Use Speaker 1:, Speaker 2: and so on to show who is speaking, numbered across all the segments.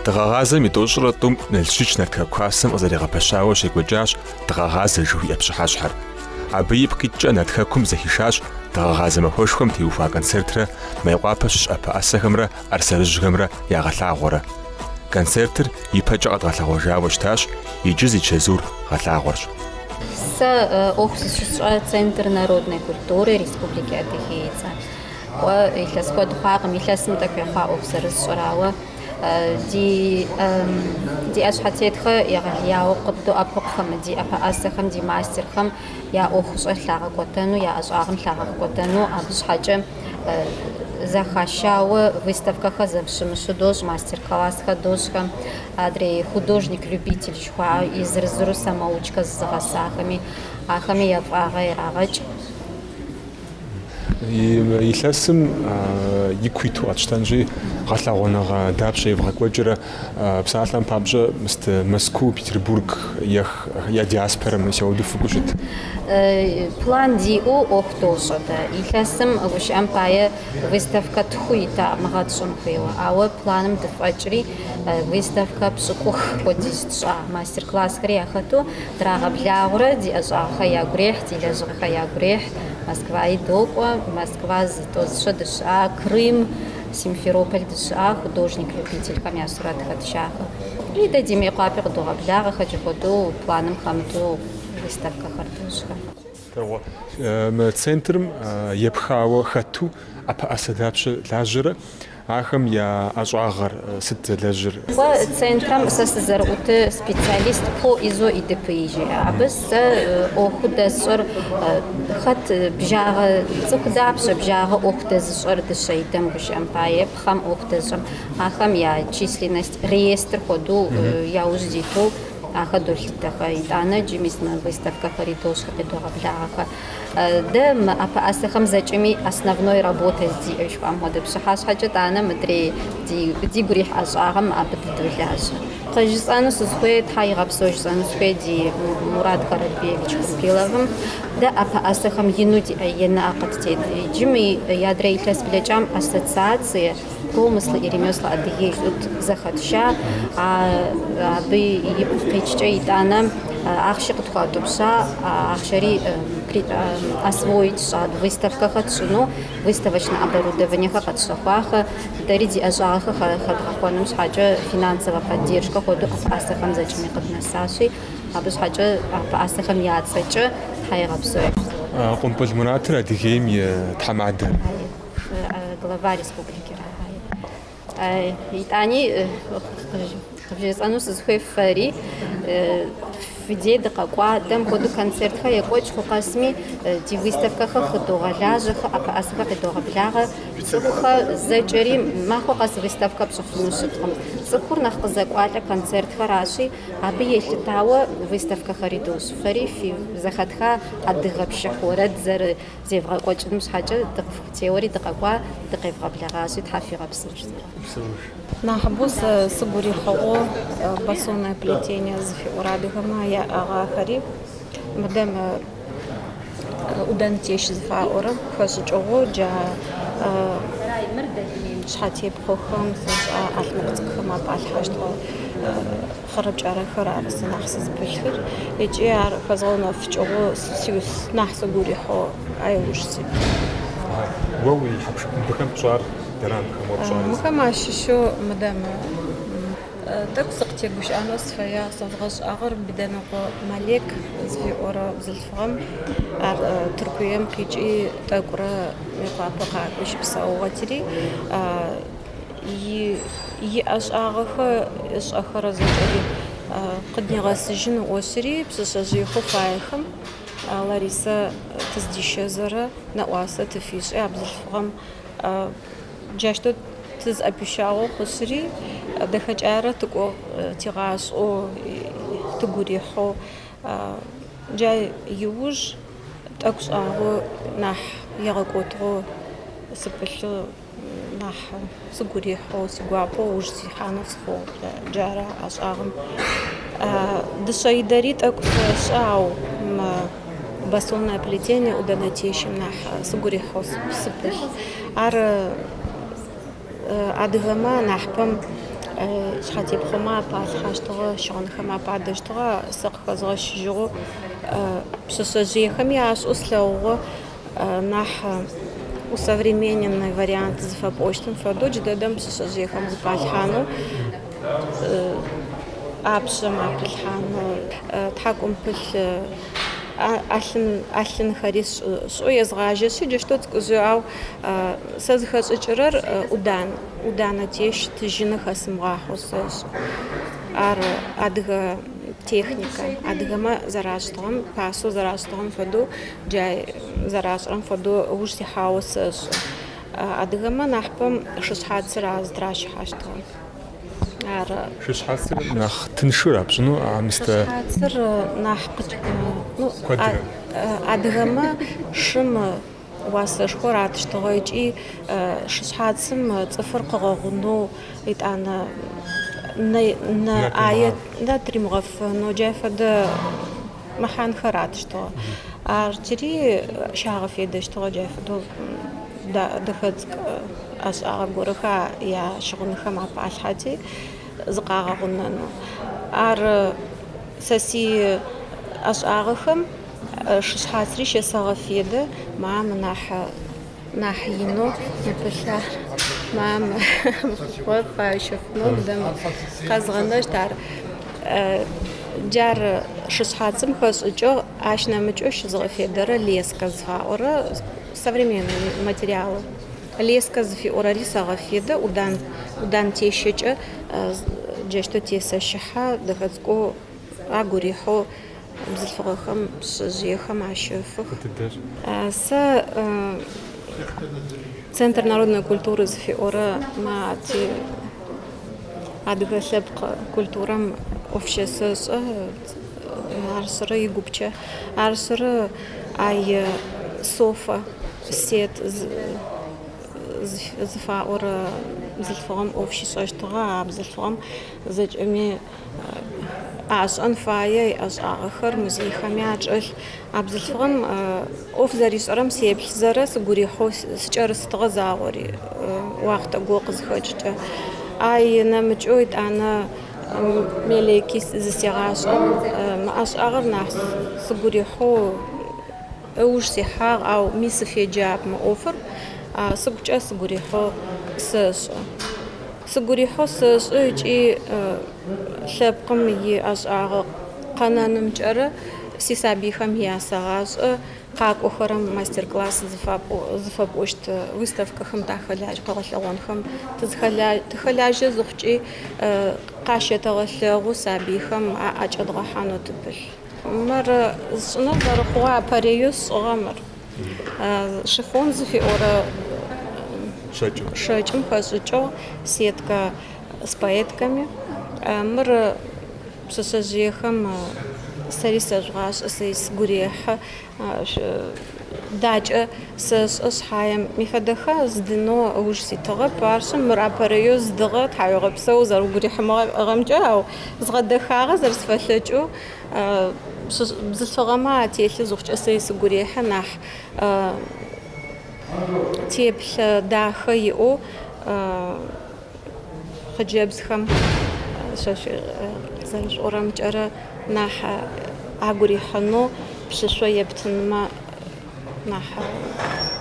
Speaker 1: Дгъэгъазэм и тӏощӏрэ тӏум Налшыч Нарткъэ куасэм къызэригъэпэщауэ щекӏуэкӏащ Дгъэгъазэ жыхуиӏэ пщыхьэщхьэр. Абы и пкъитӏкӏэ Нарткъэкум зэхишащ дгъэгъазэ махуэшхуэм теухуа концертрэ Майкъуапэ щыщ ӏэпыӏэсэхэмрэ ӏэрысэрыжьхэмрэ ягъэлъагъуэрэ. Концертыр ипэкӏэ къэдгъэлъэгъуэжауэ щытащ, иджы зи чэзур гъэлъагъуэрщ.
Speaker 2: Сэ ӏуэху зыщысщӏэ Центр народной культуры Республики Адыгеица. Илъэс куэд хъуакъым, илъэсым тӏэкӏу ехъуа ӏуэху зэрысщӏэрауэ. Ди ӏэщхьэтетхэр егъэлеяуэ къыдоӏэпыкъухэм, ди ӏэпыӏэсэхэм, ди мастерхэм я ӏуэхущӏэ лъагъэкӏуэтэну, я ӏэщӏагъым лъагъэкӏуэтэну, абы щхьэкӏэ захащауэ выставкэхэр зэпщымыщу дощӏ, мастер-классхэр дощӏхэм, адрей художник-любитель жыхуаӏэ и зырызыру самоучкэ зызыгъэсахэми, ахэми ефӏагъэ ирагъэкӏ.
Speaker 1: Илъэсым ику иту къэтщтэнщи гъэлъэгъуэныгъэ дапщэ евгъэкӏуэкӏрэ псалъэм папщӏэ Москву, Петербург я диаспорэм сеудыфу щыт.
Speaker 2: План диӏэу ӏуэху дощӏэ дэ. Илъэсым гущыӏэм пае выставкэ тху итӏа мыгъэтщӏын хуейуэ, ауэ планым дыфӏэкӏри выставкэ пщӏыкӏух хуэдиз тщӏа, мастер-классхэри яхэту драгъэблагъурэ ди ӏэщӏагъэхэр ягу рехь, ди лэжьыгъэхэр ягу рехь. Москваи докӏуэ, Москва зытӏозыщэ дыщыӏа, Крым, Симферополь дыщыӏа художник-любительхэм я сурэтхэр тщахэ. И дэ ди Майкъуапи къыдогъэблагъэ хэкӏэ хуэдэу планым хэмыту выставкэхэр дощӏхэр.
Speaker 1: Центрым епхауэ хэту ӏэпыӏэсэ дапщэ лажьэрэ, ахэм я ӏэщӏагъэр сыт зэлэжьыр?
Speaker 2: Центрам сэ сызэрыӏутыр специалист по ИЗО ИДПИ жиӏэ. Абы сэ ӏуэху дэсщӏыр хэт бжагъэ цӏыху дапщэ бжагъэ ӏуэху дэзыщӏэр дыщеидэм гущыӏэм пае, пхъэм ӏуэху дэзыщӏэм ахэм я численность реестр хуэдэу яужь зиту ахэр долъытэхэ. Итӏанэ джыми выставкэхэри дощӏхэр къедогъэблагъэхэр. Дэ мы ӏэпыӏэсэхэм зэкӏэми основной работэ зиӏэу жыхуаӏэм хуэдэ пщыхьэщхьэкӏэ итӏанэ мыдрей дигу рихь ӏэщӏагъэм абы дыдолажьэ. Къыжысӏэну сызыхуей, Тхьэ игъэпсэу жысӏэну сыхуей ди Мурат Каратбиевич Куприловым дэ ӏэпыӏэсэхэм ину еныӏэ къыттет. Иджыми ядрэ илъэс блэкӏам ассоциация промысла и ремесла Адыгеи зэхэтща, абы ипкъикӏкӏэ итӏанэ ахъщи къытхуатӏупща, ахъщэри освоить щӏат выставкэхэр тщӏыну, выставочное оборудованиехэр къэтщэхуахэр, дэри ди ӏэщӏагъэхэр хэдгъэхъуэным щхьэкӏэ финансовэ поддержкэ хуэдэу ӏэпыӏэсэхэм зэкӏэми къыднэсащи, абы щхьэкӏэ ӏэпыӏэсэхэм я цӏэкӏэ Тхьэ игъэпсэу.
Speaker 1: Къумпӏыл Муратыр Адыгейм и тхьэмадэ.
Speaker 2: Глава республики. Итӏани жесӏэну сызыхуей фэри фидей дыкъэкӏуа дэм хуэдэу концертхэр екӏуэкӏ хъукъэсми ди выставкэхэр хыдогъэлажьэхэр, ӏэпыӏэсэхэр къедогъэблагъэ, цӏыхухэр зэкӏэри махуэ къэс выставкэ пщыхъуну щыткъым. Цӏыхур нэхъ къызэкӏуалӏэ концертхэращи, абы елъытауэ выставкэхэри дощӏыфэри зэхэтха адыгэ пщыхь уэрэд зевгъэкӏуэкӏыным щхьэкӏэ дыкъыфхутеуэри дыкъэкӏуа дыкъевгъэблагъащи, Тхьэ фигъэпсыж.
Speaker 3: Нахьыбэу сыгу рихьыгъэу басонное плетение зыфиӏорэ адыгэмэ яӏэгъэхэри мыдэм ӏудэнтещ зыфаӏорэ хэшӏыкӏыгъэу джа шъхьэтепхъохэм ӏалъмыкъ цӏыкӏухэм апӏалъхьэщтыгъэ хъэрэпкӏэрэхэр ары сэ нахь сызыпылъхэр. Ыкӏи ар хэзгъэунэфыкӏыгъэу нахь сыгу рихьыгъэу аяужь сиӏ.
Speaker 1: Уэ уи хьэпшыпыхэм пщӏар дэрам пщӏар?
Speaker 3: Мыхэм ащыщэу мыдэм тӏэкӏу сыкъытегущыӏэнэу сыфэя сэвзгъэшӏагъэр Бедэныгъо Малек зыфиӏорэ бзылъфыгъэм ар Тыркуем къикӏи тӏэкӏурэ Майкъуапэ къакӏуи щыпсэугъэтыри иӏэшӏагъэхэр ышӏэхэрэ зэкӏэри къыднигъэсыжьын ӏощыри пшъэшъэжъыехъо фаехэм Лариса тыздищэзэрэ нэӏуасэ тыфишӏи а бзылъфыгъэм джащтэу тызыӏэпищагъэу хъущыри дэхэкӏарэ тыкӏо тигъашӏэу тыгу рихьэу джа иужь тӏэкӏу шӏагъэу нахь егъэкӏотыгъэу сыпылъэу нахь сыгу рихьэу сигуапэу ужь сихьанэу сыхъугъ джары ӏэшӏагъэм дышъэидэри тӏэкӏу сэшӏэ, ау басонное плетение ӏудэнэтещым нахь сыгу рихьэу сыпылъ. Ар адыгэмэ нахьпэм шхатипхома палхаштора шонхама падаштора сакхазгашжо пшешежехами аш услауго нах усовремененный вариант зафапоштен фадоч дедам пшешежехам палхану апшам апилхану тхакумпл аллын харис шоязгаже сидя что сказал сазхачрер удана теш тжина хасмгахосс ар адга техника адгама зараштом пасу зараштом фаду джай зараштом фаду ушти хаос адгама нахпам шушхатс раздраш хаштом ар
Speaker 1: шушхатс нах тыншурап ну амста
Speaker 3: шушхатс нахп ну адгама шим васшхорат штогойчи шушхатсым цифр қогону итана на аят да тримгоф но джефада махан харат что артери шагафеда что джефада да дхат ас агораха я шгунха ма палхати зqагагунну ар саси ас агахам шхатри шесагафеда мам нахино непеша мам вот паишфно дам казгандашдар джар шхатсым хосучо ашнамычо шизгафедара леска зфаора современные материалы леска зфиора рисагафеда удан тешече джешто тесашха дхацко агурихо бзфрахам сжехам ашефах с Центр народной культуры Зфиора на ти адгасеп культурам общество арсра и губча арсра ай софа сет зфаора зфорам общество что абзфорам зачми аш анфае аш ахар музейхамяч абзфорам офзарисорам сепхзарас гурихо счарстга заори вахта гоқзхачта ай намчойт ана мелекис зсягаш аш агарнах сгурихо уж сихар ау мисфеджаб ма офер сгуча сгурихо сс сгурихо сс и лепкам и аш ага кананымчара сисабихам ясагаш как охорам мастер-класс зафапошт выставкахам тахаляж палахонхам тхаляж зухчи кашетагал сабихам ачадгахану тпл мар сна дархуа пареюс огамар шифон зфиора шачум хасучо сетка с поэтками мар сосажехам сарисажгаш сис гуреха дач с хаям мифадаха здно уж ситага паршам мрапарею здга тайгапсау зар гурехма гамжау згадахага зарсфалачу бзфагама телли зухча сис гуреха нах тепл даха ио хаджабсхам шаши залж орамчара нах агурихано пшешве птнма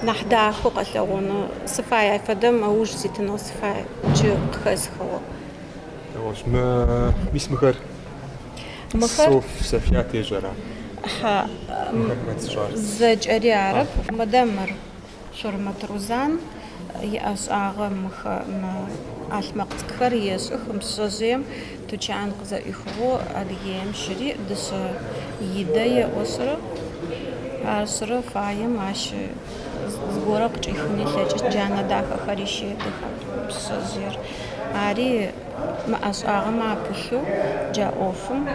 Speaker 3: нах даху qalagunu сфая фадам ауж ситно сфая чу хасхо
Speaker 1: واش ما мисмхар
Speaker 3: мхар
Speaker 1: софиати жара
Speaker 3: ха зачари араб мадамар шурматрузан яс ага мха алмaqtkhar yesxum sozem tuchan qza ikhvo adgem shiri ds yidaya osra asra fayem ash zgora qchikhni lech jana dakha kharishi dakha sozer ari ma as aga ma pushu ja ofum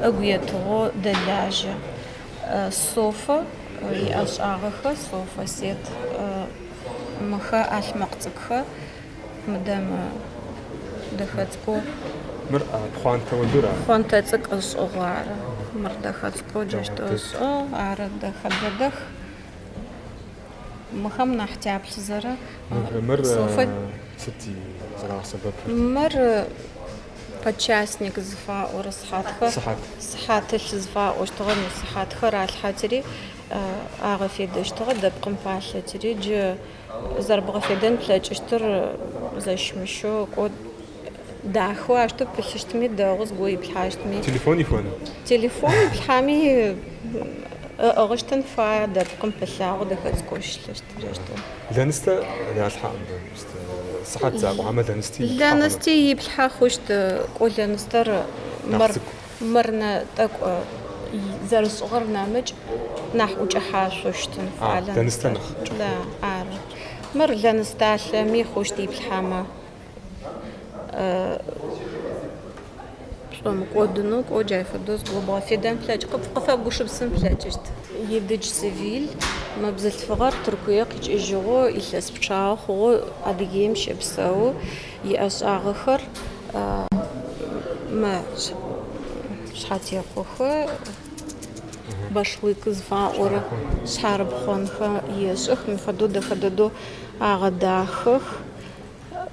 Speaker 3: aguyetro delaja sofa as aga kha sofa set мха алмaqtkhar мадам дахацко
Speaker 1: мэр хванта вандура
Speaker 3: хванта цкс огара мэр дахацко джаштос ара дахадах мхам нахтяпл зара
Speaker 1: мэр Сыти зрагъ сэбэп.
Speaker 3: Мыр подчастник зфаӏор сыхьатхэр. Сыхьатылъ зфаӏощтыгъэ сыхьатхэр алъхьатыри агъэфедэщтыгъэ дэпкъым палъэтыри джы зэрбгъэфедэн плъэкӏыщтыр зэщмыщэу кӏо дахэу аштэ пылъыщтми дэгъу згу иплъхьащтми.
Speaker 1: Телефон ифона?
Speaker 3: Телефон иплъхьами ыгъыщтын фая дэпкъым пылъагъо дэхэцкӏощтырэщтыгъэ.
Speaker 1: Лэныстэ ялъхьаӏ сыхьат закъо хамэ лэнысти.
Speaker 3: Лэнысти иплъхьэ хъущт кӏо лэныстэр мырнэ тӏэкӏу зэрышӏыгъэр нэмыкӏ нахь ӏукӏыхьашъощтын фая
Speaker 1: лэныстэ нахь.
Speaker 3: Да, ары. Мыр лэнысталъэми хъущт иплъхьэмэ. Пшӏом кӏодыну кӏо джай фэдэу згубгъэфедэн плъэкӏ къыфэгушыпсын плъэкӏыщт. Идыдж цивил мы бзылъфыгъэр Тыркуе къикӏыжьыгъо илъэс пчъагъэ хъугъо Адыгеим щэпсэу иӏэшӏагъэхэр мы шъхьэтехъохэ башлык зфаӏорэ шъхьарыбгъонхэ ешӏых мыфэдэу дэхэ дэдэу агъэдахых.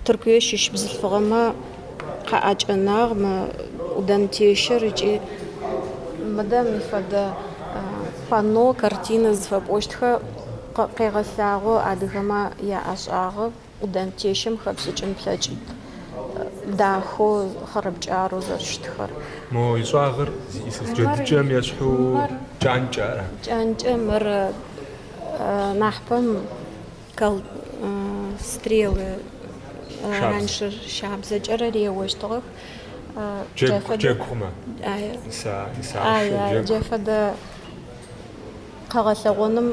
Speaker 3: Тыркуе щыщ бзылъфыгъэмэ къэӏакӏэнагъ мы ӏудэнтещэр ыкӏи мыдэм мыфэдэ панно, картина зыфэпӏощтхэ къегъэлъагъо адыгэмэ яӏэшӏагъэ ӏудэнтещэм хэпшӏыкӏын плъэкӏ дахэу хъэрэпкӏарэу зэрыщытхэр.
Speaker 1: Мо ишӏагъэр джэдыкӏэм ешъхьу джанкӏэ.
Speaker 3: Джанкӏэ мыр нахьпэм стрелы раньше шабзэкӏэрэ реощтыгъэх.
Speaker 1: Джэгухэмэ.
Speaker 3: Джэфэдэ къэгъэлъэгъоным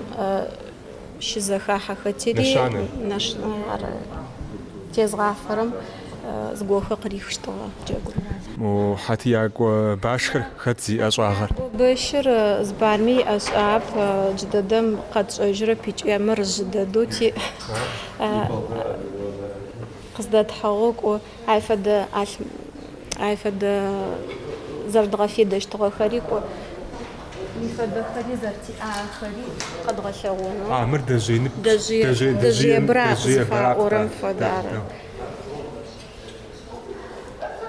Speaker 3: щызэхахьэхэти тезгъафэрэм згохэ къырихыщтыгъэ джэгур.
Speaker 1: Мо хьати якӏо башхэр хэт зиӏэшӏагъэр?
Speaker 3: Бэщыр збарми иӏэшӏап джыдэдэм къэтшӏэжьырэ пикӏэмэр жьыдэдэу тиӏ. Къыздэтхьэгъо кӏо айфэдэ зэрдгъэфедэщтыгъэхэри кӏо мифэдэхэри зэртиӏахэри къэдгъэлъэгъонэу.
Speaker 1: Мыр дэжьеинып.
Speaker 3: Дэжьебра зыфаӏорэм фэдары.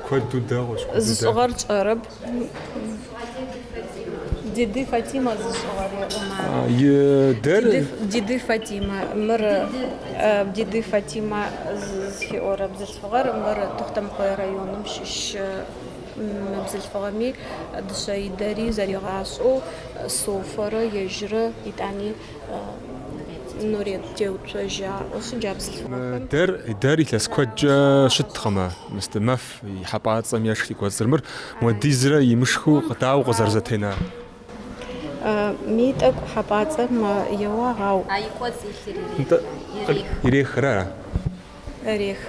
Speaker 1: Куэду дэгъуэщ.
Speaker 3: Зыщӏыгъэр кӏэрэп. Диды Фатимэ зыщӏыгъэр еӏомэ. Диды Фатимэ. Мыр Диды Фатимэ зыфиӏорэ бзылъфыгъэр мыр Тохтамкъое районым щыщ бзылъфыгъэми дышъэидэри зэригъашӏэу Софэрэ ежьырэ итӏани Нурет теуцожьаӏо сыджабзылъфыгъэхэм.
Speaker 1: Дэр илъэс куэдкӏэ щытхъэмэ. Мыстэ мэф и хьэпӏацӏэм ешх тикӏуэцӏыр. Мыр модизрэ имышху дауэ къызэрызэтена?
Speaker 3: Ми тӏэкӏу хьэпӏацӏэм еуагъ ау.
Speaker 2: Айкӏоцӏ илъыр
Speaker 1: ирехыра?
Speaker 3: Рех.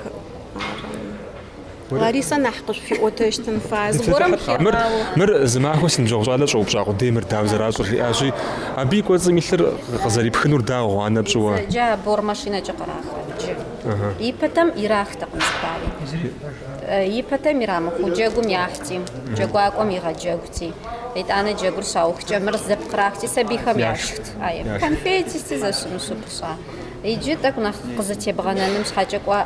Speaker 3: Лариса нахь къышъуиӏотэщтын фае. Зыгорэм хеӏагъо.
Speaker 1: Мыр зымахуэ синыбжьэгъу щӏалэ щӏэупщӏа къудей мыр дауэ зэращӏыр жиӏащи, абы и кӏуэцӏым илъыр къызэрипхынур дауэ хъуанэ пщӏыуэ?
Speaker 2: Джа бор машинэкӏэ къырахьэ. Ипэтэм ирахтэкъым зыпари. Ипэтэм ирамыхъу джэгум яхьти, джэгуакӏом игъэджэгути. Итӏанэ джэгур щаухкӏэ мыр зэпкърахти сабийхэм яшхт. Конфетисти зэщымыщу пщӏа. Иджы тӏэкӏу нэхъ къызэтебгъэнэным щхьэкӏэ кӏуа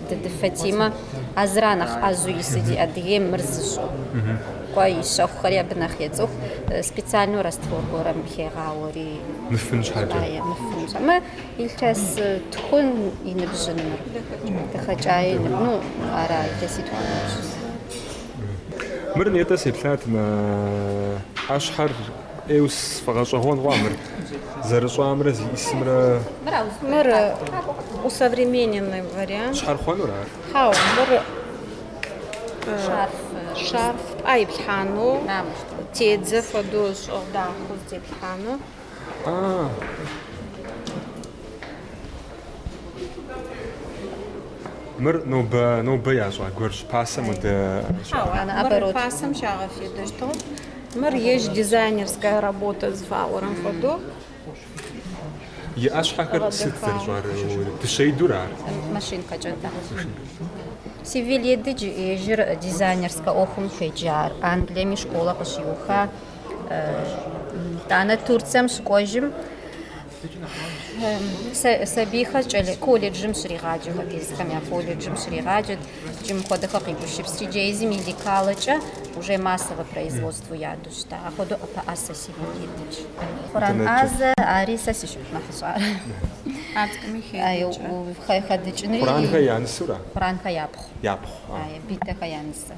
Speaker 2: Диды Фатимэ азыра нэхъ ӏэжъу исыди Адыгеим мыр зышӏу. Кӏуа ищэхухэри абы нэхъ ецӏыху специальнэу раствор горэм хегъауэри.
Speaker 1: Мыфын щхьэкӏэ.
Speaker 2: Мыфын щхьэкӏэ. Мы илъэс тхун иныбжьын мыр. Дэхэкӏаи ара илъэситху иныбжьын.
Speaker 1: Мыр нетӏэ сеплъат ӏэщхьэр ӏейуэ сфӏэгъэщӏэгъуэн хъуа мыр зэрыщӏамрэ зиӏисымрэ.
Speaker 3: Мыр усовремененный вариант.
Speaker 1: Щхьэр хъуэнур ар?
Speaker 3: Хау, мыр шарф иплъхьанэу тедзэ фэдэу щӏыгъ дахэу зытеплъхьанэу.
Speaker 1: Мыр нобэ ящӏа гуэрщ пасэм удэ.
Speaker 3: Мыр пасэм щагъэфедэщтыгъ. Мыр ежь дизайнерская работа зыфаӏорэм фэдэу.
Speaker 1: И ӏэщхьэхэр сыт зэрыщӏар? Дыщеидур ар?
Speaker 2: Машинкэкӏэ да. Сивил едыдж ежьыр дизайнерскэ ӏуэхум хуеджар. Англиеми школэ къыщиуха. Итӏанэ Турцием щыкӏуэжым Сабийхэр колледжым щригъаджэхэр тезхэм я колледжым щригъаджэт, джым хуэдэхэр къигущыпсри джейзи медикалыкӏэ уже массовое производство яду щыта. Аходу ӏэпыӏасэ сигу идыч. Къуран ӏазэ ари сэ сищыӏ нэхъыщӏар.
Speaker 3: Ацкъыми
Speaker 2: Хэдыкӏынри
Speaker 1: Къуранхэр янысура?
Speaker 2: Къуранхэр япхъу.
Speaker 1: Япхъу.
Speaker 2: Битэхэр янысэ.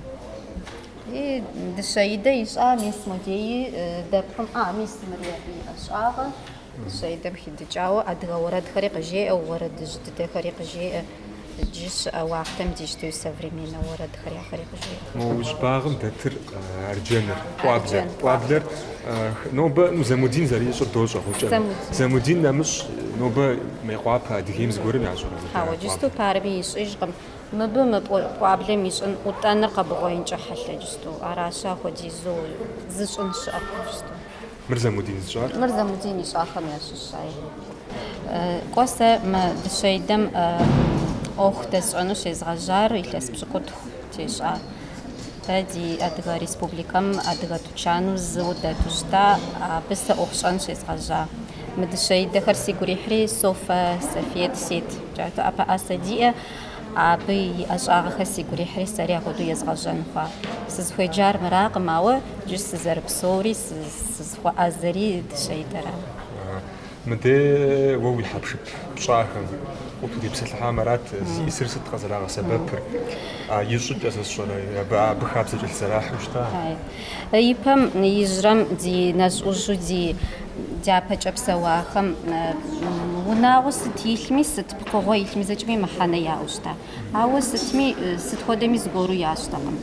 Speaker 2: И дышъэидэ ишӏа мис музеи дэпкъым мис мырия ишӏагъэ. Дышъэидэм хидыкӏауэ адыгэ орэдхэри къыжеӏэ, орэдыжь дыдэхэри къыжеӏэ. Джы щыӏэ уахътэм дищтэу современнэ орэдхэр яхэри къыжеӏэ.
Speaker 1: Ужбагъым дэтыр арджэныр, пӏуаблэр нобэ Замудин зэрищӏыр дощӏэ гъукӏэ. Замудин нэмыщӏ нобэ Мейкъуапэ Адыгейм зыгуэрым ящӏэрэ.
Speaker 2: Хьауэ джысту парми ищӏыжкъым. Мыбы мы пӏуаблэм ищӏын ӏутӏэныр къэбгъуеинкӏэ хьэлъэ джысту. Аращи апхуэдизу зыщӏын щыӏэкъым джысту.
Speaker 1: Мыр Замудин зыщӏар?
Speaker 2: Мыр Замудин ищӏахэм ящыщай. Кӏуэ сэ мы дыщэидэм ӏуэху дэсщӏэну щезгъэжьар илъэс пщыкӏутху тещӏа. Тэ ди Адыгэ Республикэм адыгэ тучану зыу дэту щыта, абы сэ ӏуэху щӏэн щезгъэжьа. Мы дыщэидэхэр сигу ирихьри Софэ, Софет, Сет джатэ ӏэпыӏасэ диӏэ, абы и ӏэщӏагъэхэр сигу ирихьри сэри апхуэдэу езгъэжьэн хъуа. Сызыхуеджар мыракъым, ауэ джы сызэрыпсэури сызыхуэӏэзэри дыщэидэрэ.
Speaker 1: Мыдэ уэ уи хьэпшып пщӏахэм ӏуту депсэлъыхьам арат зиӏисыр сыт къэзэрагъэсэбэпыр? Ищӏыкӏэ зысщӏэрэ, абы хабзэкӏэ лъызэрахьэу щыта?
Speaker 2: Ипэм ижьрэм ди нэщӏужьу ди дяпэкӏэ псэуахэм унагъуэ сыт илъми, сыт пкъыгъуэ илъми зэкӏэми мыхьэнэ яӏэу щыта. Ауэ сытми, сыт хуэдэми зыгуэру ящтэкъым.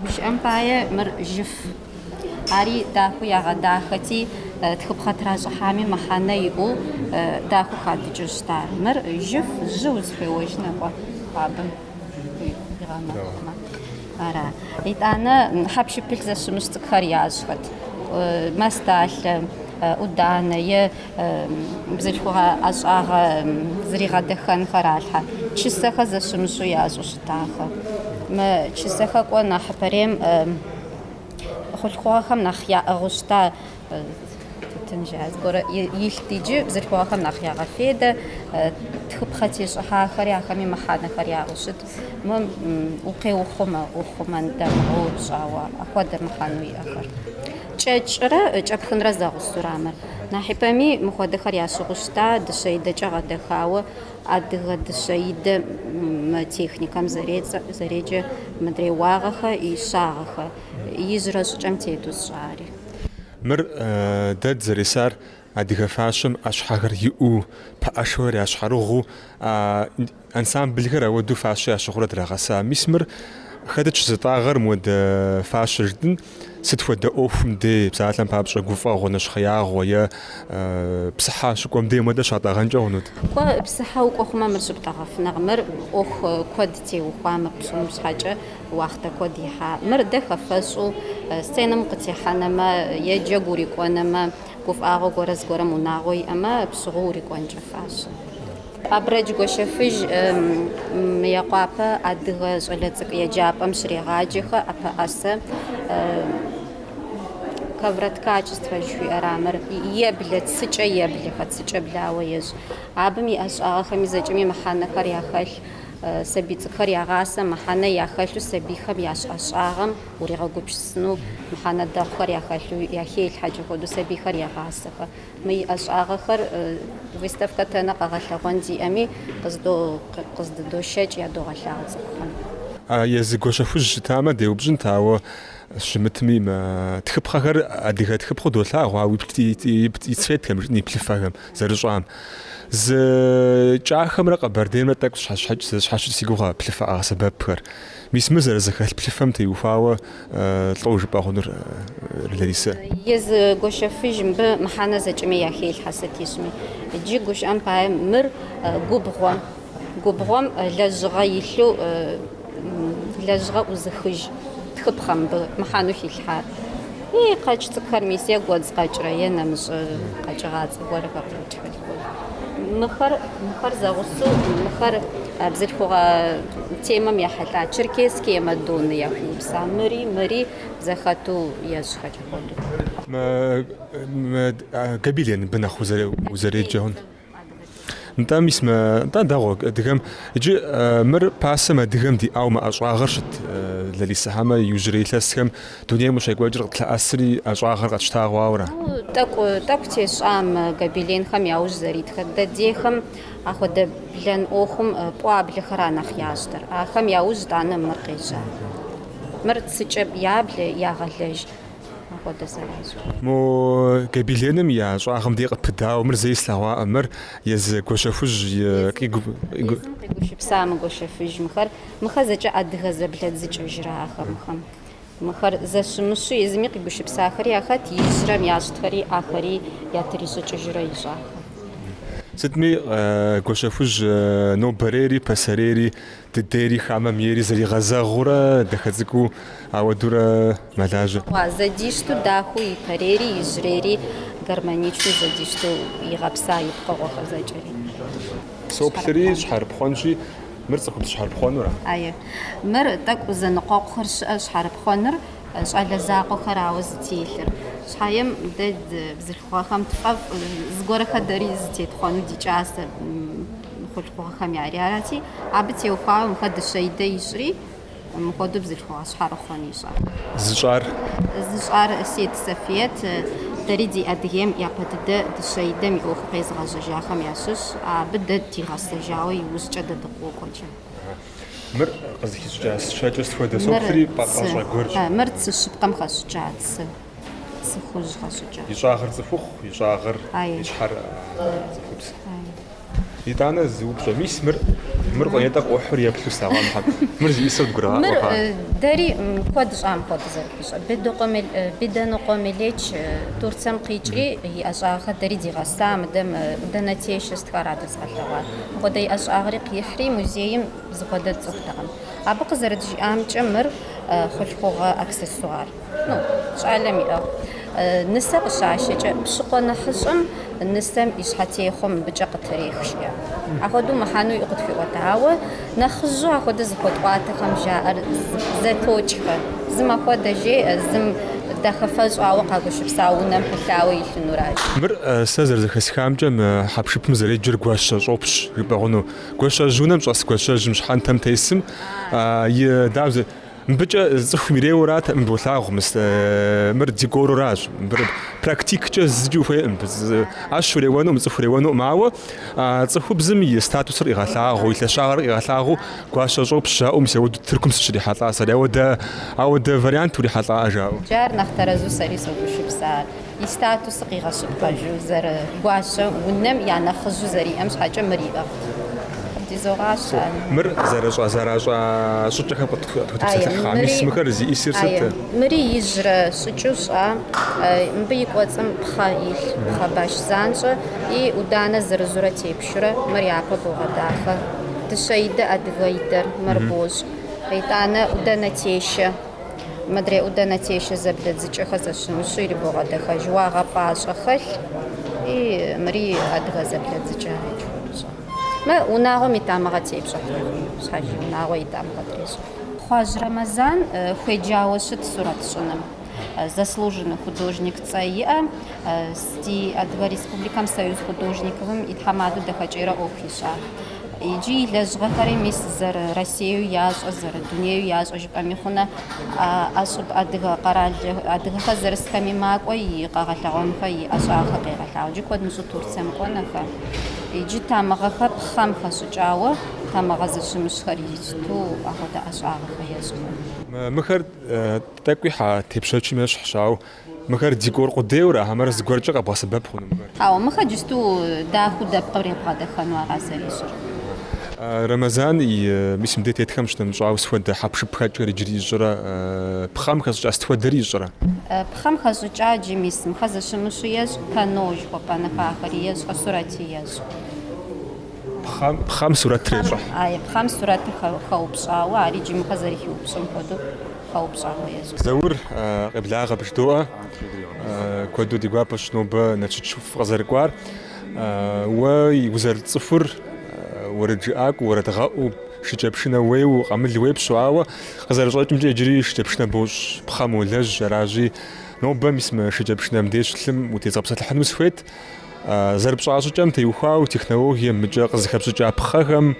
Speaker 2: Гушыӏэм пае мыр жыф. Ари дахэу ягъэдахэти, тхыпхъэ тращӏыхьами мыхьэнэ иӏэу дахэу хадыкӏыу щыта. Мыр жыф, жьы узыхуеуэжынэ къуэ хуабэм игъэмэхъумэ. Ара. Итӏанэ хьэпшыпылъ зэщымыщ цӏыкӏухэр ящӏхэт. Масталъэ, ӏуданэ е бзылъхугъэ ӏэщӏагъэ зригъэдэхэнхэр алъхьэ. Чысэхэр зэщымыщӏу ящӏу щытахэ. Мы чысэхэр кӏуэ нэхъ хъулъхугъэхэм нэхъ яӏыгъыу щыта. Зыгуэрэ илъ диджы бзылъхугъэхэм нэхъ ягъэфедэ, тхыпхъэ тещӏыхьахэри ахэми мыхьэнэхэр яӏэу щыт. Мы укъеухъумэ, дэмыгъэу щӏауэ апхуэдэ мыхьэну иӏэхэр. КӀэкӀрэ кӀэпхынрэ зэгъусэурэ мыр. Нэхъипэми мыхуэдэхэр ящыгъу щыта, дыщэидэкӀэ гъэдэхауэ адыгэ дыщэидэ техникэм зэреджэ мыдрей уагъэхэр и щагъэхэр. Ижьрэ щӏыкӏэм тету сщӏари.
Speaker 1: Мыр дэд зэрисар адыгэ фащэм ӏэщхьэхэр иӏэу, пэӏэшхуэр ящхьэрыгъыу, ансамблхэр ауэдэу фащэ ящыгъурэ драгъэса. Мис мыр хэдэт щызытӏагъэр мыуэдэ фащэ жыдын, сыт хуэдэ ӏуэхум дей псалъэм папщӏэ гуфӏэгъуэ, нэщхъеягъуэ е псыхьэ щыкӏуэм дей мыуэдэ щатӏэгъэнкӏэ хъунут?
Speaker 2: Кӏуэ псыхьэ укӏуэ хъумэ мыр щыптӏэгъэфынэгъ. Мыр ӏуэху куэд теухуа мы пщӏым щхьэкӏэ уахътэ куэд ихьа. Мыр дэ хэфэщӏу сценэм укъытехьэнэмэ е джэгу урикӏуэнэмэ, гуфӏагъуэ гуэрэ зыгуэрэм унагъуэ иӏэмэ пщыгъуу урикӏуэнкӏэ фащэ. Абрэдж Гуащэфыж Мыекъуапэ адыгэ щӏалэ цӏыкӏу еджапӏэм щрегъаджэхэ ӏэпыӏасэ коврат качества жыхуиӏэра мыр еблэ цыкӏэ еблэхэ, цыкӏэ блауэ ещӏ. Абым и ӏэщӏагъэхэми зэкӏэми мыхьэнэхэр яхэлъ. Сабий цӏыкӏухэр ягъасэ мыхьэнэ яхэлъу сабийхэм ящӏ ӏэщӏагъэм уригъэгупшысыну мыхьэнэ дэгъухэр яхелъ хьэкӏэ хуэдэу сабийхэр ягъасэхэ. Мы и ӏэщӏагъэхэр выставкэ тэнэ къэгъэлъэгъуэн зиӏэми къыздыдощэкӏ ядогъэлъагъу цӏыкӏухэм.
Speaker 1: Езы Гуащэфыж щытамэ деупщӏынт, ауэ щымытми тхыпхъэхэр адыгэ тхыпхъэу долъагъу, ауэ и цветхэм, и плъыфэхэм зэрыщӏам. Зы кӏахэмрэ къэбэрдеймрэ тӏэкӏу щхьэщыт си гугъэ плъыфэ къагъэсэбэпхэр. Мис мы зэрызэхэлъ плъыфэм теухуауэ лӏэу жыпӏэ хъунур Ларисэ.
Speaker 2: Езы Гуащэфыж мыбы мыхьэнэ зэкӏэми яхелъ хьэсэтищми. Иджы гушӏэм пае мыр губгъуэм лэжьыгъэ илъу лэжьыгъэ ӏузыхыж тхыпхъэ мыбы мыхьэну хилъхьар. И къэкӏ цӏыкӏухэр мис е гуэдз къэкӏрэ е нэмыщӏэ къэкӏыгъацӏэ гуэрхэр къэкӏхэлъхуэ. Мыхэр зэгъусэу мыхэр бзылъхугъэ темэм ехьэлӏа черкесские мадонны яхуипса. Мыри زخاتو يشخج خودو
Speaker 1: ما قبيلين بنخ وزريجهن نتام اسم داغو دغم يجي مر باسم دغم دي او ما اشواغرشت للي سهما يجري لسهم دنيا مش يقوجر تاسري اشواغر قشتاغوا ورا
Speaker 2: تاك تشام قبيلين خم ياوج زريت خدديخم اخد بلن اوخم بوابل خرانا خياشتر اخم ياوج دانا مرقيجا مرت سجب يابل ياغلج
Speaker 1: مو قبيلينم يا شواغم دي قبدا ومر زي سلاوا امر يز كوشفوج كيغو
Speaker 2: بسام كوشفوج مخر زجا ادغ زبلت زج جرا خم مخر زشمشو يزمي قبوش بساخر يا خات يجرم ياشتخري اخري يا تريش جرا يجا
Speaker 1: ستمي كوشفوج نو بريري بسريري تديري خامة ميري زي غزا غورا دخزكو او دورا ملاجة
Speaker 2: زديشتو داخو يبريري يجريري غرمانيشتو زديشتو يغبسا يبقى غوخا زجري
Speaker 1: سوبلري شحر بخونشي مرسخو شحر بخونورا
Speaker 2: ايه مر تاكو زنقاق خرش شحر بخونر شحال زاقو خراوز تيلر شحايم دد بزلخوا خم تقف زغورا خدري زتي تخونو ديجاس خلقوا خم يعرياتي عبتي وخا مخد الشيده يجري مخدو بزلخوا شحر خونيشا زجار سيد سفيت تريدي اديم يابد الشيده مي اوخ قيز غجا خم ياسش عبد تيغاس جاوي وسجد دقو كونچ
Speaker 1: مر قصدي جاس شاجس فود سوبري باباجا غورج
Speaker 2: مرت شبقم خاص جاتس سخوج خاص جات
Speaker 1: يشاغر زفوخ يشاغر يشحر زفوبس يتانا زوب جميس مر قيدا قحر يبلو سلام حق مر يسود غرا
Speaker 2: مر داري كودش ام كود زركش بدو قمل بدن قمليش تورسم قيجري هي اشاخ داري دي غسام دم دناتيش استقراد صلوا قدي اشاغري قيحري موزيم زقدت صفتهم ابق زردجي ام جمر خلقوغا اكسسوار نو شعلمي نسق شاشة بشقنا حشم النسم إشحتيهم بجق تاريخ شيء أخذوا محانو يقط في وتعاوى نخجو أخذ زخوت واتخم جاء زتوجها زم أخذ جي زم دخفج أوقع وش بساونا محلاوي في النراج
Speaker 1: مر سازر زخس خامجم حبشبم زري جر قواش جوبش يبغونو قواش جونم جاس قواش مش حنتم تيسم يدعز مبجا زخ ميريورات مبوثاغ مس مر ديكوراج مر براكتيك جز جوفي اشوري وانو مزفري وانو معو زخو بزمي ستاتوس ريغالاغو يتشاغر ريغالاغو كواش جوبش مسود تركم سشري حطا سري ود فاريانت وري حطا اجاو
Speaker 2: جار نختارزو سريسو بشبسار يستاتوس ريغاش باجو زر كواش ونم يعني خجو زري امش حاجه مريغا
Speaker 1: مر زراجا شجعها بتفتح خامس مكر زي يصير ست
Speaker 2: مري يجرى شجوشا مبيك وصم بخايل خباش زانجا اي ودانا زرزورتي بشرة مري عقب وغداخة تشيدة أدغيدر مربوج قيتانا ودانا تيشة مدري ودانا تيشة زبدت زيجخة زشمشو يري بوغداخة جواغا باش أخل اي مري أدغا زبدت زيجخة ما وناغو ميتامغاتي بشحال شحال وناغو يتامغاتريش خواج рамазан хуеджаошит сурат шунам заслуженный художник ЦАИА сти адва республикам союз художниковым итхамаду дахачира офиша иджи лежгахари мис зар Россию яж зар дунею яж жпамихуна ашуб адга qaral адга хазарсками макой qagalagomха и ашаха qagalagji кодну турцем конаха иджи тамагаха пхам хасучао тамагазшмшхариту ахода ашаха ясу
Speaker 1: مخر تاكوي ح تبشوتشي مش حشاو مخر ديكور قديورا همر زغورجا قباسبب خونم
Speaker 2: او مخجستو داخو دبقري قاده خنوا غاسريشر
Speaker 1: رمضان ميسم ديت يتخمشتم جاوس فود حبشب خاجري جري جرا بخام خاز استودري جرا
Speaker 2: بخام خاز جاجي ميسم خاز شمشياج كانوج قبانا فاخرياج اسوراتياج
Speaker 1: بخام صورت رجع
Speaker 2: اي بخام صورت خوبشاو علي جيم خزري خوبشم خدو خوبشاو ياج
Speaker 1: زور قبلاغه بشدوء كودو ديغوا بشنوب نتشوف غزركوار ويوزر صفر ورجعك وردغاو шыкӀэпшынэ уейуэ къэмыл уепщу, ауэ къызэрыщӀэкӀымкӀэ иджыри шыкӀэпшынэ бощ пхъэм олэжь, аращи нобэ мис мы шыкӀэпшынэм деж лъым утезгъэпсэлъыхьыну сыхуейт. ЗэрыпщӀа щӀыкӀэм теухуауэ технологием мыкӀэ къызыхэпщӀыкӀа пхъэхэм,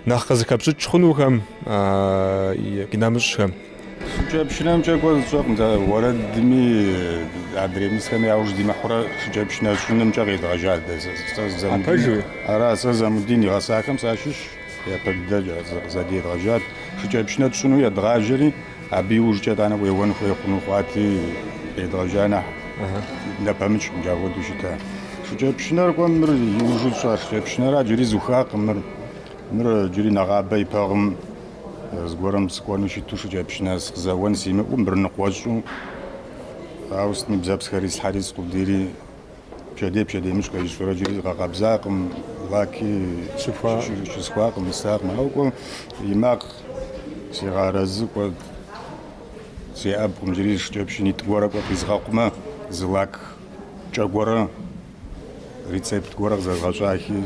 Speaker 1: нэхъ къызыхэпщӀыкӀ хъунухэм, инамыщӀхэм.
Speaker 4: ШыкӀэпшынэмкӀэ кӀуэ зыщӀэкъым, уэрэдми адрей-нысхэми яужь димыхьурэ шыкӀэпшынэ щӀынымкӀэ къедгъэжа. Ара сэ Замудин игъэсахэм сащыщ, япэ дыдэкӀэ зэдедгъэжат. ШыкӀэпшынэ тщӀыну едгъажьэри, абы иужькӀэ итӀанэ уеуэн хуей хъуну хъуати, едгъэжа нэхъ нэпэмыкӀ мыджэ хуэдэу щыта. ШыкӀэпшынэр кӀуэ мыр иужьу тщӀащ. ШыкӀэпшынэра джыри зухакъым, мыр джыри нэгъабэ ипэгъым. Згуэрым сыкӀуэну щыту шыкӀэпшынэ сыкъызэуэн симыӀэу мыр ныкъуэщӀу, ауэ сытми бзэпсхэри слъхьэри сыкъудейри пщэдей-мыщ къещӀурэ джыри къэкъэбзакъым, лаки щысхуакъым, исакъым. Ауэ кӀуэ и макъ сегъарэзы кӀуэ сеӀэбкъым, джыри шыкӀэпшын итӀ гуэрэ кӀуэ къизгъэкъумэ, зы лак кӀэгуэрэ, рецепт гуэрэ къызэзгъэщӀахи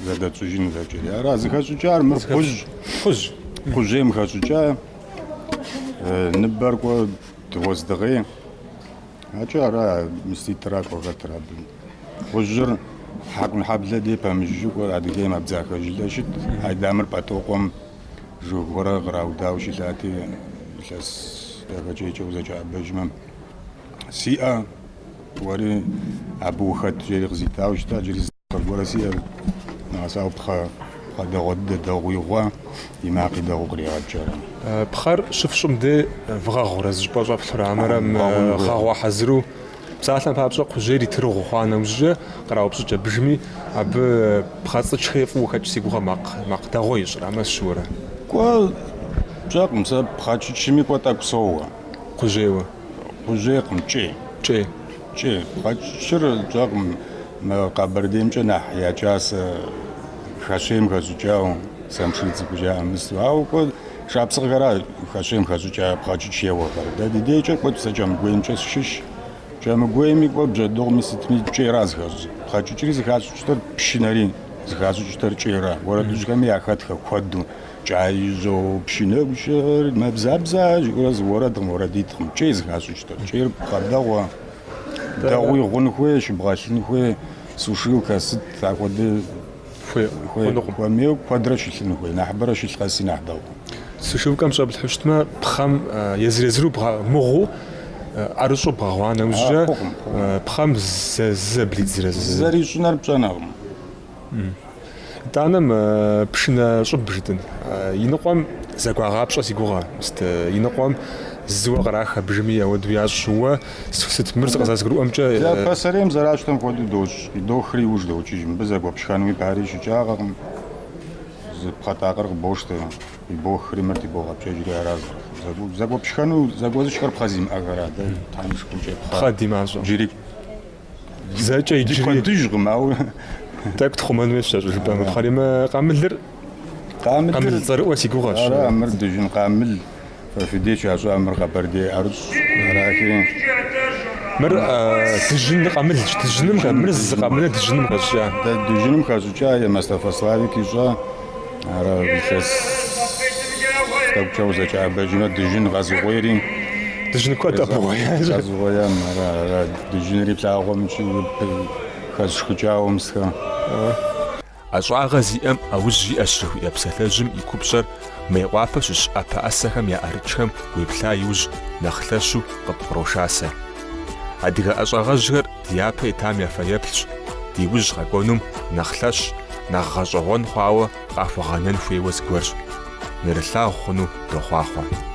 Speaker 4: зэдэщӀыжын зэкӀэри. Ара зыхэщӀыкӀар мыр хъужьейм хэщӀыкӀа, ныбэр кӀуэ дыгъуэздыгъей. АкӀэ ара мыститӀра кӀуэ хэтыр абы. Хъужьыр хьэкъунхьэблэ дей пэмыжьу кӀуэ Адыгейм абдзахэ жылэ щыт. Айдамыр пӀэтӀокъуэм жыг гуэрэ къраудауэ щилъати, илъэс яхэкӀейкӀэ узэкӀэӀэбэжмэ, сиӀэ уэри абы ухэт жери къызитауэ щыта, джыри гуэрэ сиӀэ. Нэсауэ пхъэ дэгъуэ дыдэ, дэгъуигъуэ, и макъи дэгъуэу кърегъэкӀэ.
Speaker 1: Пхъэр щыфщӀым де вгъэгъурэ зыщӀыпӀэ щӀэплъурэ, амэрэ гъэгъуэ хьэзыру псалъэм папщӀэ кхъужьейр итырыгъу хъуа нэужькӀэ къраупщӀыкӀэ бжми, абы пхъэцӀыкӀхей фӀыуэ хэкӀ си гугъэ макъ дэгъуэ ищӀыр, амэ сщурэ.
Speaker 4: КӀуэ пщӀэкъым, сэ пхъэкӀычми кӀуэ тӀэкӀу соуэ.
Speaker 1: Кхъужьейуэ?
Speaker 4: Кхъужьейкъым, кӀей. ПхъэкӀычыр пщӀэкъым, мы къэбэрдеймкӀэ нэхъ ячасэ хэщейм хэщӀыкӀауэ, сэмшыр цӀыкӀу жаӀэ мысту. Ауэ кӀуэ шапсыгъхэра хэщейм хэщӀыкӀа пхъэкӀыч еуэхэр. Дэ ди дейкӀэ кӀуэт сэ кӀэмыгуеймкӀэ сщыщ. КӀэмыгуейми кӀуэ бжэдыгъуми сытми кӀейра зыхэщӀ. ПхъэкӀыкӀри зыхащӀыкӀтэр пшынэри, зыхащӀыкӀтэр кӀейрэ. Уэрэдыжьхэми яхэтхэ куэду. КӀаижьэу, пшынэгущэр, мэбзабзэ жиӀэурэ зы уэрэдкъым, уэрэдитӀкъым. КӀей зыхащӀыкӀтэр. КӀейр пхъэдэгъуэ. Дэгъуи гъун хуей, щыбгъэлъын хуей, сушиу хэсыт, апхуэдэ хуэмейуэ куэдрэ щылъын хуей. Нэхъыбэрэ щылъ къэси нэхъ дэгъуэ.
Speaker 1: Сушыукъэм щӀэплъхьыщтмэ, пхъэм езыр-езыру мыгъуу, ӀэрыщӀу бгъэгъуа нэужькӀэ, пхъэм зэблидзрэ.
Speaker 4: ЗэрищӀынэр пщӀэнэкъым.
Speaker 1: ИтӀанэм пшынэ щӀыб жытын. И ныкъуэм зэгуагъапщӀэ си гугъэ. И ныкъуэм зыуэ кърах абыжми ауэду ящӀууэ, сыт мыр къызэзгурыӀуэмкӀэ.
Speaker 4: Пасэрейм зэращтэм хуэдэу дохри иужь доукӀыж. Мыбы зэгуэпшхэнуи пари щыкӀагъэкъым. Зы пхъэтӀакъэр къыбощтэ. И бохри мыр ди богъэпкӀэжри аращ. Зэгуэпшхэну зэгуэзыщхэр пхъэ зимыӀэхэра. Дэ тхьэмыщкӀумкӀэ
Speaker 1: пхъэ димащӀэ.
Speaker 4: Джыри
Speaker 1: зэкӀэ иджыри
Speaker 4: куэдыжкъым, ауэ
Speaker 1: тӀэкӀу тхъумэн уещ жыпӀэмэ. Пхъэримэ къамылыр цӀэрыӀуэ си гугъэщ.
Speaker 4: Ара мыр дыжын къамыл. Фидеч ящӀа мыр къэбэрдей ӀэрыщӀ. Арахи
Speaker 1: мыр дыжын къамылщ. Дыжыным мыр зыкъамылыр дыжыным хэщӀыкӀа.
Speaker 4: Дыжыным хэщӀыкӀа, Мастафэ Славик ищӀа. Ара илъэс тӀэкӀукӀэ узэкӀэӀэбэжмэ, дыжын къэзыгъуейри.
Speaker 1: Дыжын куэд къэбгъуеящ.
Speaker 4: Къэзыгъуеям, ара дыжынри плъагъуэмкӀи хэзышхыкӀауэ мысхэр.
Speaker 1: ӀэщӀагъэ зиӀэм Ӏэужь жиӀэщ жыхуиӀэ псалъэжьым и купщӀэр Мейкъуапэ щыщ Ӏэпэ Ӏэсэхэм я ӀэрыкӀхэм уеплъа иужь нэхъ лъэщу къыпкърошасэ. Адыгэ ӀэщӀагъэжьхэр ди япэ итам я фэеплъщ, ди ужь къэкӀуэнум нэхъ лъэщ, нэхъ гъэщӀэгъуэн хъуауэ къахуэгъэнэн хуейуэ зыгуэрщ. Нэрылъагъу хъуну дохъуахъуэ!